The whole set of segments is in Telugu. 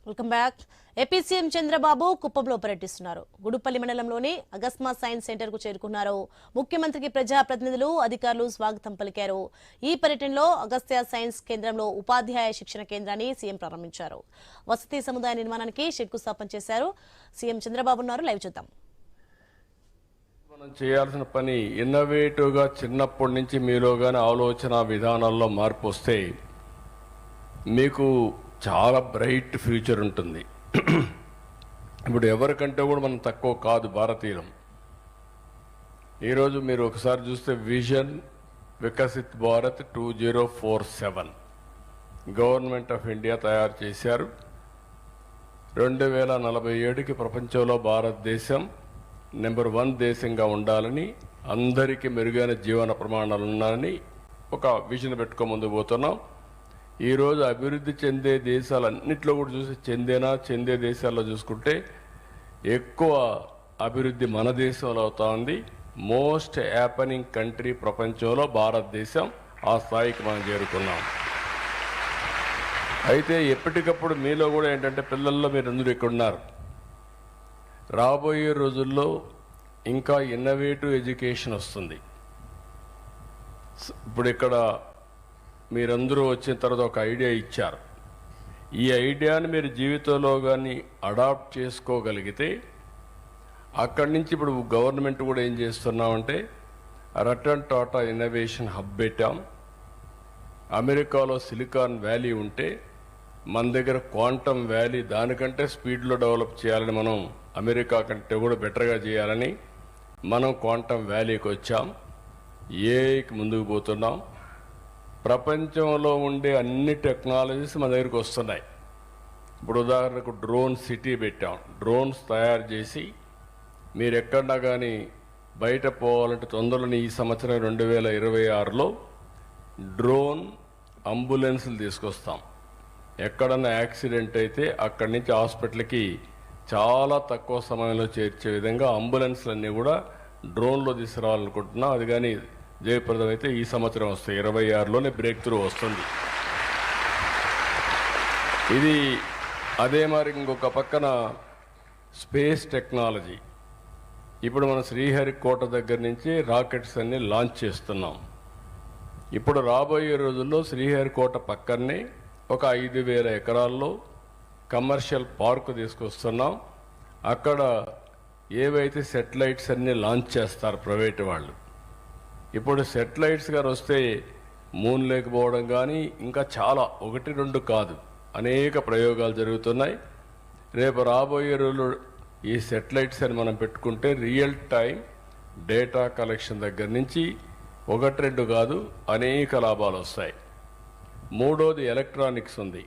Welcome back. AP CM Chandrababu కుప్పంలో పర్యటిస్తున్నారు. గుడుపల్లి మండలంలోని అగస్మా సైన్స్ సెంటర్ కు చేరుకున్నారు. ముఖ్యమంత్రికి ప్రజాప్రతినిధులు, అధికారులు స్వాగతం పలికారు. ఈ పర్యటనలో అగస్త్య సైన్స్ కేంద్రంలో ఉపాధ్యాయ శిక్షణ కేంద్రాన్ని సీఎం ప్రారంభించారు. వసతి సముదాయ నిర్మాణానికి శంకుస్థాపన చేశారు. సీఎం చంద్రబాబు ఉన్నారు. లైవ్ చూద్దాం. మనం చేయాల్సిన పని ఇన్నోవేటివ్ గా చిన్నప్పటి నుంచి మీలో గాని ఆలోచన విధానాల్లో మార్పు వస్తే మీకు చాలా బ్రైట్ ఫ్యూచర్ ఉంటుంది. ఇప్పుడు ఎవరికంటే కూడా మనం తక్కువ కాదు భారతీయులం. ఈరోజు మీరు ఒకసారి చూస్తే vision Viksit Bharat 2047 government of India తయారు చేశారు. 2047కి ప్రపంచంలో భారతదేశం నెంబర్ 1 దేశంగా ఉండాలని, అందరికీ మెరుగైన జీవన ప్రమాణాలు ఉన్నారని ఒక విజన్ పెట్టుకో ముందుకు పోతున్నాం. ఈరోజు అభివృద్ధి చెందే దేశాలన్నింటిలో కూడా చెందే దేశాల్లో చూసుకుంటే ఎక్కువ అభివృద్ధి మన దేశంలో అవుతా ఉంది. మోస్ట్ హ్యాపనింగ్ కంట్రీ ప్రపంచంలో భారతదేశం. ఆ స్థాయికి మనం చేరుకున్నాం. అయితే ఎప్పటికప్పుడు మీలో కూడా ఏంటంటే పిల్లల్లో మీరు అందరూ ఇక్కడ ఉన్నారు. రాబోయే రోజుల్లో ఇంకా ఇన్నోవేటివ్ ఎడ్యుకేషన్ వస్తుంది. ఇప్పుడు ఇక్కడ మీరందరూ వచ్చిన తర్వాత ఒక ఐడియా ఇచ్చారు. ఈ ఐడియాని మీరు జీవితంలో కానీ అడాప్ట్ చేసుకోగలిగితే అక్కడి నుంచి ఇప్పుడు గవర్నమెంట్ కూడా ఏం చేస్తున్నామంటే రతన్ టాటా ఇన్నోవేషన్ హబ్ పెట్టాం. అమెరికాలో సిలికాన్ వ్యాలీ ఉంటే మన దగ్గర క్వాంటమ్ వ్యాలీ దానికంటే స్పీడ్లో డెవలప్ చేయాలని, మనం అమెరికా కంటే కూడా బెటర్గా చేయాలని మనం క్వాంటమ్ వ్యాలీకి వచ్చాం. ఏఐకి ముందుకు పోతున్నాం. ప్రపంచంలో ఉండే అన్ని టెక్నాలజీస్ మన దగ్గరికి వస్తున్నాయి. ఇప్పుడు ఉదాహరణకు డ్రోన్ సిటీ పెట్టాం. డ్రోన్స్ తయారు చేసి మీరు ఎక్కడన్నా కానీ బయట పోవాలంటే తొందరలోనే ఈ సంవత్సరం 2026లో డ్రోన్ అంబులెన్స్లు తీసుకొస్తాం. ఎక్కడన్నా యాక్సిడెంట్ అయితే అక్కడి నుంచి హాస్పిటల్కి చాలా తక్కువ సమయంలో చేర్చే విధంగా అంబులెన్స్లన్నీ కూడా డ్రోన్లో తీసుకురావాలనుకుంటున్నాం. అది కానీ జయప్రదం అయితే ఈ సంవత్సరం వస్తాయి. 26లోనే బ్రేక్ త్రూ వస్తుంది. ఇది అదే మరి ఇంకొక పక్కన స్పేస్ టెక్నాలజీ. ఇప్పుడు మన శ్రీహరికోట దగ్గర నుంచి రాకెట్స్ అన్ని లాంచ్ చేస్తున్నాం. ఇప్పుడు రాబోయే రోజుల్లో శ్రీహరికోట పక్కనే ఒక 5,000 ఎకరాల్లో కమర్షియల్ పార్క్ తీసుకొస్తున్నాం. అక్కడ ఏవైతే సెటిలైట్స్ అన్ని లాంచ్ చేస్తారు ప్రైవేట్ వాళ్ళు. ఇప్పుడు సెటిలైట్స్ గారు వస్తే మూన్ లేకపోవడం కానీ ఇంకా చాలా 1-2 కాదు అనేక ప్రయోగాలు జరుగుతున్నాయి. రేపు రాబోయే రోజులు ఈ సెటిలైట్స్ అని మనం పెట్టుకుంటే రియల్ టైం డేటా కలెక్షన్ దగ్గర నుంచి 1-2 కాదు అనేక లాభాలు వస్తాయి. మూడోది ఎలక్ట్రానిక్స్ ఉంది.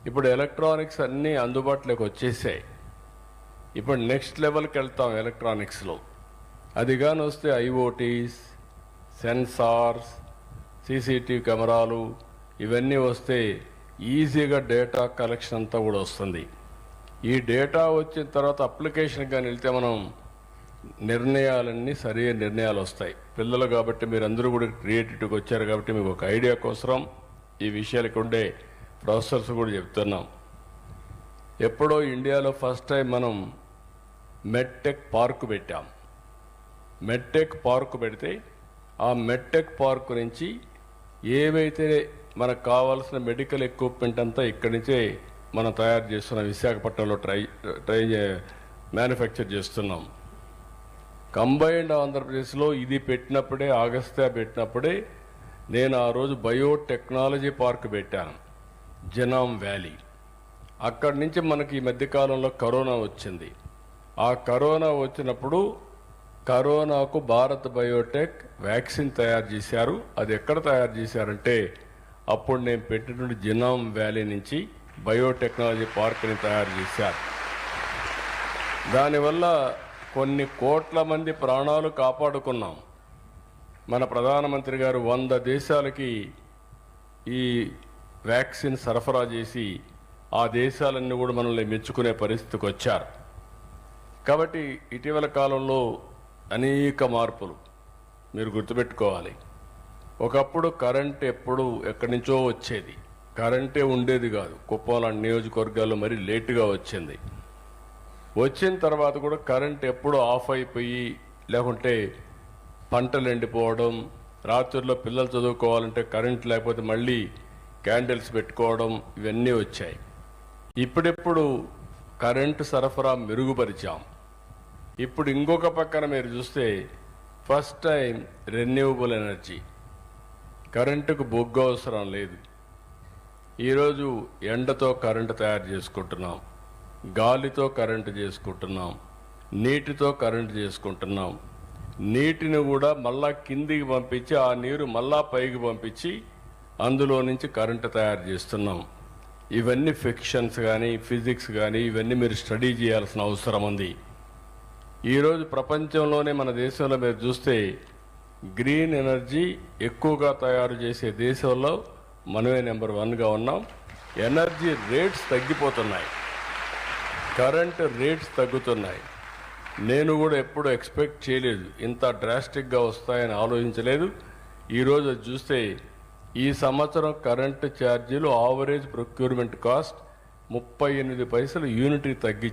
ఇప్పుడు ఎలక్ట్రానిక్స్ అన్నీ అందుబాటులోకి వచ్చేసాయి. ఇప్పుడు నెక్స్ట్ లెవెల్కి వెళ్తాం ఎలక్ట్రానిక్స్లో. అది కానీ వస్తే ఐఓటీస్, సెన్సార్స్, సీసీటీవీ కెమెరాలు ఇవన్నీ వస్తే ఈజీగా డేటా కలెక్షన్ అంతా కూడా వస్తుంది. ఈ డేటా వచ్చిన తర్వాత అప్లికేషన్ కానీ వెళ్తే మనం నిర్ణయాలన్నీ సరైన నిర్ణయాలు వస్తాయి. పిల్లలు కాబట్టి మీరందరూ కూడా క్రియేటివిటీకి వచ్చారు కాబట్టి మీకు ఒక ఐడియా కోసం ఈ విషయాలకు ఉండే ప్రొఫెసర్స్ కూడా చెప్తున్నాం. ఎప్పుడో ఇండియాలో ఫస్ట్ టైం మనం మెడ్టెక్ పార్క్ పెట్టాం. మెడ్టెక్ పార్క్ పెడితే ఆ మెడ్టెక్ పార్క్ నుంచి ఏవైతే మనకు కావాల్సిన మెడికల్ ఎక్విప్మెంట్ అంతా ఇక్కడి నుంచే మనం తయారు చేస్తున్నాం. విశాఖపట్నంలో ట్రై మ్యానుఫ్యాక్చర్ చేస్తున్నాం. కంబైన్డ్ ఆంధ్రప్రదేశ్లో ఇది పెట్టినప్పుడే, అగస్త్య పెట్టినప్పుడే నేను ఆ రోజు బయోటెక్నాలజీ పార్క్ పెట్టాను, జెనామ్ వ్యాలీ. అక్కడి నుంచి మనకి ఈ మధ్యకాలంలో కరోనా వచ్చింది. ఆ కరోనా వచ్చినప్పుడు కరోనాకు భారత్ బయోటెక్ వ్యాక్సిన్ తయారు చేశారు. అది ఎక్కడ తయారు చేశారంటే అప్పుడు నేను పెట్టినటువంటి జెనామ్ వ్యాలీ నుంచి బయోటెక్నాలజీ పార్క్ని తయారు చేశారు. దానివల్ల కొన్ని కోట్ల మంది ప్రాణాలు కాపాడుకున్నాం. మన ప్రధానమంత్రి గారు 100 దేశాలకి ఈ వ్యాక్సిన్ సరఫరా చేసి ఆ దేశాలన్నీ కూడా మనల్ని మెచ్చుకునే పరిస్థితికి వచ్చారు. కాబట్టి ఇటీవల కాలంలో అనేక మార్పులు మీరు గుర్తుపెట్టుకోవాలి. ఒకప్పుడు కరెంట్ ఎక్కడి నుంచో వచ్చేది. కరెంటే ఉండేది కాదు. కుప్పం లాంటి నియోజకవర్గాల్లో మరీ లేటుగా వచ్చింది. వచ్చిన తర్వాత కూడా కరెంట్ ఎప్పుడూ ఆఫ్ అయిపోయి, లేకుంటే పంటలు ఎండిపోవడం, రాత్రుల్లో పిల్లలు చదువుకోవాలంటే కరెంట్ లేకపోతే మళ్ళీ క్యాండిల్స్ పెట్టుకోవడం, ఇవన్నీ వచ్చాయి. ఇప్పుడిప్పుడు కరెంటు సరఫరా మెరుగుపరిచాం. ఇప్పుడు ఇంకొక పక్కన మీరు చూస్తే ఫస్ట్ టైం రెన్యూవబుల్ ఎనర్జీ, కరెంటుకు బొగ్గు అవసరం లేదు. ఈరోజు ఎండతో కరెంటు తయారు చేసుకుంటున్నాం, గాలితో కరెంటు చేసుకుంటున్నాం, నీటితో కరెంటు చేసుకుంటున్నాం. నీటిని కూడా మళ్ళా కిందికి పంపించి ఆ నీరు మళ్ళా పైకి పంపించి అందులో నుంచి కరెంటు తయారు చేస్తున్నాం. ఇవన్నీ ఫిక్షన్స్ కానీ ఫిజిక్స్ కానీ ఇవన్నీ మీరు స్టడీ చేయాల్సిన అవసరం ఉంది. ఈరోజు ప్రపంచంలోనే మన దేశంలో మీరు చూస్తే గ్రీన్ ఎనర్జీ ఎక్కువగా తయారు చేసే దేశంలో మనమే నెంబర్ 1గా ఉన్నాం. ఎనర్జీ రేట్స్ తగ్గిపోతున్నాయి, కరెంట్ రేట్స్ తగ్గుతున్నాయి. నేను కూడా ఎప్పుడు ఎక్స్పెక్ట్ చేయలేదు, ఇంత డ్రాస్టిక్గా వస్తాయని ఆలోచించలేదు. ఈరోజు చూస్తే ఈ సంవత్సరం కరెంటు ఛార్జీలు ఆవరేజ్ ప్రొక్యూర్మెంట్ కాస్ట్ 38 పైసలు యూనిట్కి తగ్గించారు.